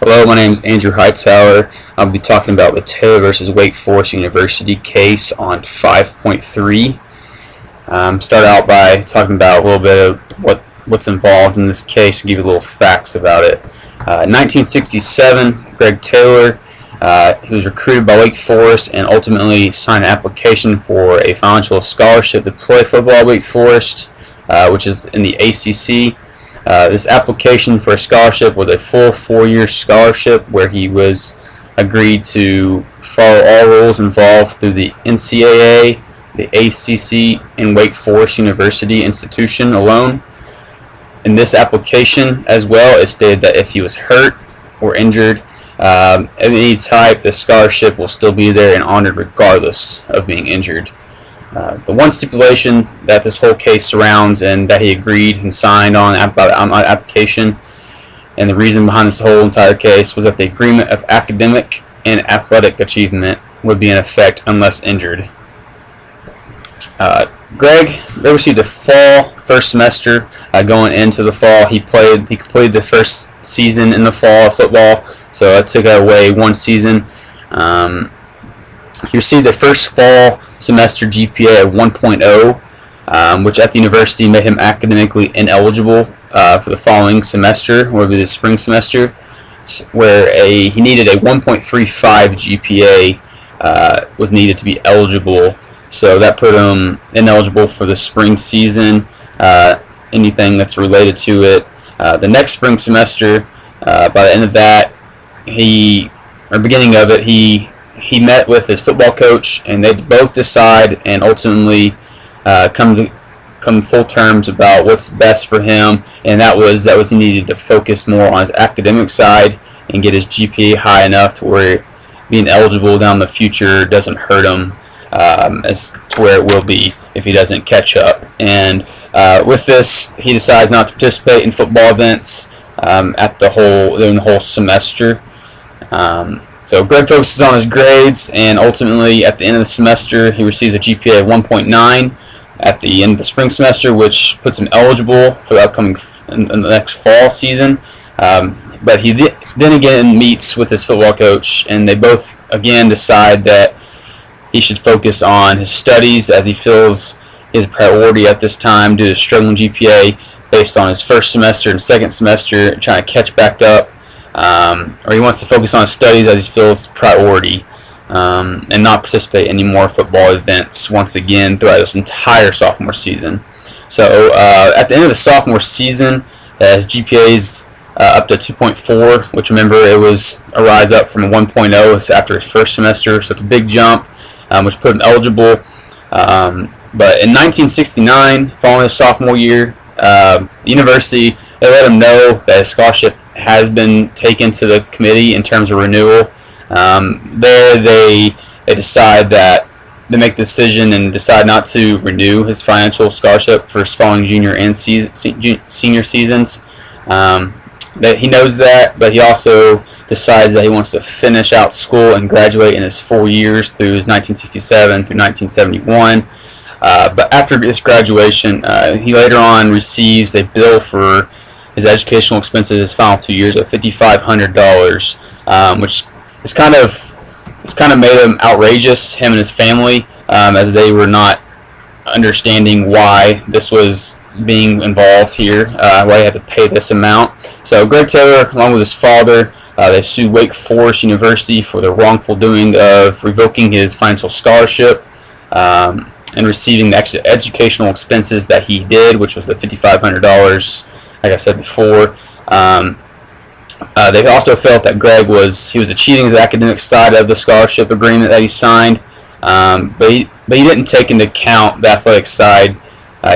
Hello, my name is Andrew Hightower. I'll be talking about the Taylor versus Wake Forest University case on 5.3. Start out by talking about a little bit of what's involved in this case and give you a little facts about it. In 1967, Greg Taylor, he was recruited by Wake Forest and ultimately signed an application for a financial scholarship to play football at Wake Forest, which is in the ACC. This application for a scholarship was a full 4-year scholarship where he was agreed to follow all rules involved through the NCAA, the ACC, and Wake Forest University institution alone. In this application as well, it stated that if he was hurt or injured of any type, the scholarship will still be there and honored regardless of being injured. The one stipulation that this whole case surrounds and that he agreed and signed on application, and the reason behind this whole entire case, was that the agreement of academic and athletic achievement would be in effect unless injured. Greg received a fall first semester. Going into the fall, he completed the first season in the fall of football, so that took away one season. He received the first fall semester GPA of 1.0, which at the university made him academically ineligible for the following semester, or the spring semester, where he needed a 1.35 GPA was needed to be eligible. So that put him ineligible for the spring season, anything that's related to it. The next spring semester, by the end of that, beginning of it, he met with his football coach, and they both decide and ultimately come full terms about what's best for him, and that was he needed to focus more on his academic side and get his GPA high enough to where being eligible down the future doesn't hurt him as to where it will be if he doesn't catch up. And with this, he decides not to participate in football events during the whole semester. So Greg focuses on his grades, and ultimately at the end of the semester he receives a GPA of 1.9 at the end of the spring semester, which puts him eligible for the upcoming in the next fall season. But he then again meets with his football coach, and they both again decide that he should focus on his studies, as he feels is a priority at this time due to struggling GPA based on his first semester and second semester, trying to catch back up. Or he wants to focus on his studies as he feels priority, and not participate in any more football events once again throughout this entire sophomore season. So at the end of the sophomore season, his GPA is up to 2.4, which, remember, it was a rise up from a 1.0 after his first semester, so it's a big jump, which put him eligible. But in 1969, following his sophomore year, the university, they let him know that his scholarship has been taken to the committee in terms of renewal. There they decide that they make the decision and decide not to renew his financial scholarship for his following junior and senior seasons. That he knows that, but he also decides that he wants to finish out school and graduate in his 4 years through his 1967 through 1971. But after his graduation, he later on receives a bill for his educational expenses his final 2 years of $5,500, which is kind of made him outrageous, him and his family, as they were not understanding why this was being involved here, why he had to pay this amount. So Greg Taylor, along with his father, they sued Wake Forest University for the wrongful doing of revoking his financial scholarship and receiving the extra educational expenses that he did, which was the $5,500. Like I said before, they also felt that Greg was achieving his academic side of the scholarship agreement that he signed, but he didn't take into account the athletic side.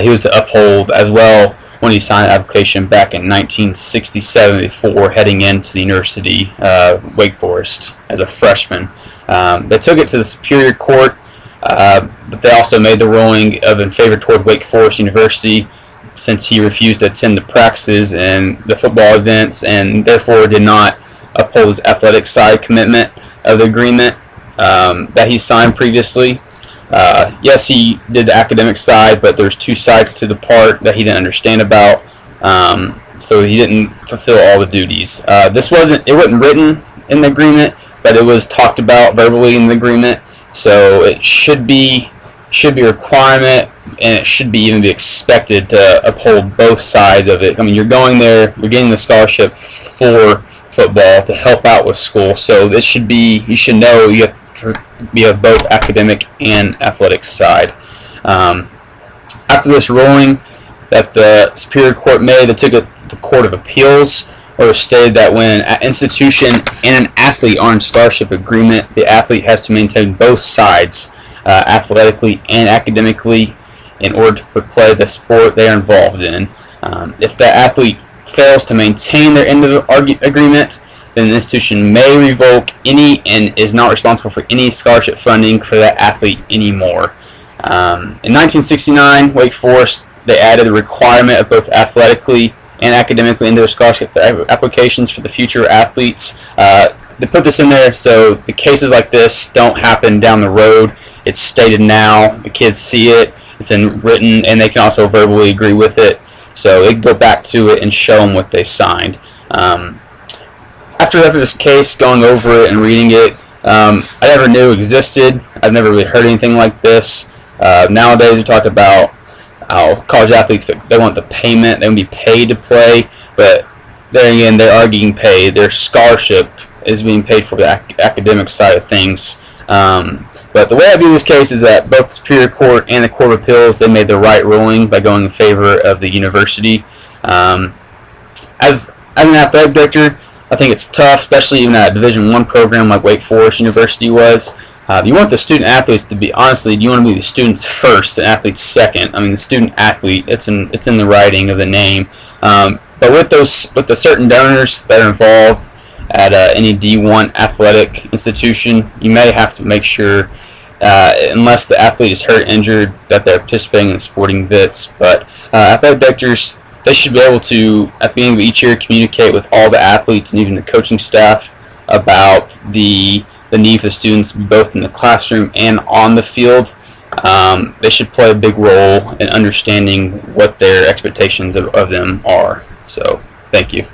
He was to uphold as well when he signed the application back in 1967 before heading into the University Wake Forest as a freshman. They took it to the Superior Court, but they also made the ruling in favor toward Wake Forest University, since he refused to attend the practices and the football events, and therefore did not uphold his athletic side commitment of the agreement that he signed previously. Yes, he did the academic side, but there's two sides to the part that he didn't understand about. so he didn't fulfill all the duties. It wasn't written in the agreement, but it was talked about verbally in the agreement. So it should be a requirement, and it should even be expected to uphold both sides of it. I mean, you're going there, you're getting the scholarship for football to help out with school, so you should know you have both academic and athletic side. After this ruling that the Superior Court made, they took it to the Court of Appeals, where it stated that when an institution and an athlete are in scholarship agreement, the athlete has to maintain both sides, athletically and academically, in order to play the sport they are involved in. If the athlete fails to maintain their end of the agreement, then the institution may revoke any and is not responsible for any scholarship funding for that athlete anymore. In 1969, Wake Forest, they added the requirement of both athletically and academically into their scholarship applications for the future athletes. They put this in there so the cases like this don't happen down the road. It's stated now, the kids see it, it's in written, and they can also verbally agree with it. So they can go back to it and show them what they signed. After this case, going over it and reading it, I never knew existed. I've never really heard anything like this. Nowadays, we talk about how college athletes, they want the payment, they want to be paid to play, but there again, they are getting paid. Their scholarship is being paid for the academic side of things. But the way I view this case is that both the Superior Court and the Court of Appeals, they made the right ruling by going in favor of the university. As an athletic director, I think it's tough, especially even at a Division I program like Wake Forest University was. You want the student athletes to be, honestly, you want to be the students first and athletes second. I mean, the student athlete, it's in the writing of the name. But with the certain donors that are involved at any D1 athletic institution, you may have to make sure, unless the athlete is hurt, injured, that they're participating in the sporting events. But athletic directors, they should be able to, at the end of each year, communicate with all the athletes and even the coaching staff about the need for the students to be both in the classroom and on the field. They should play a big role in understanding what their expectations of them are. So, thank you.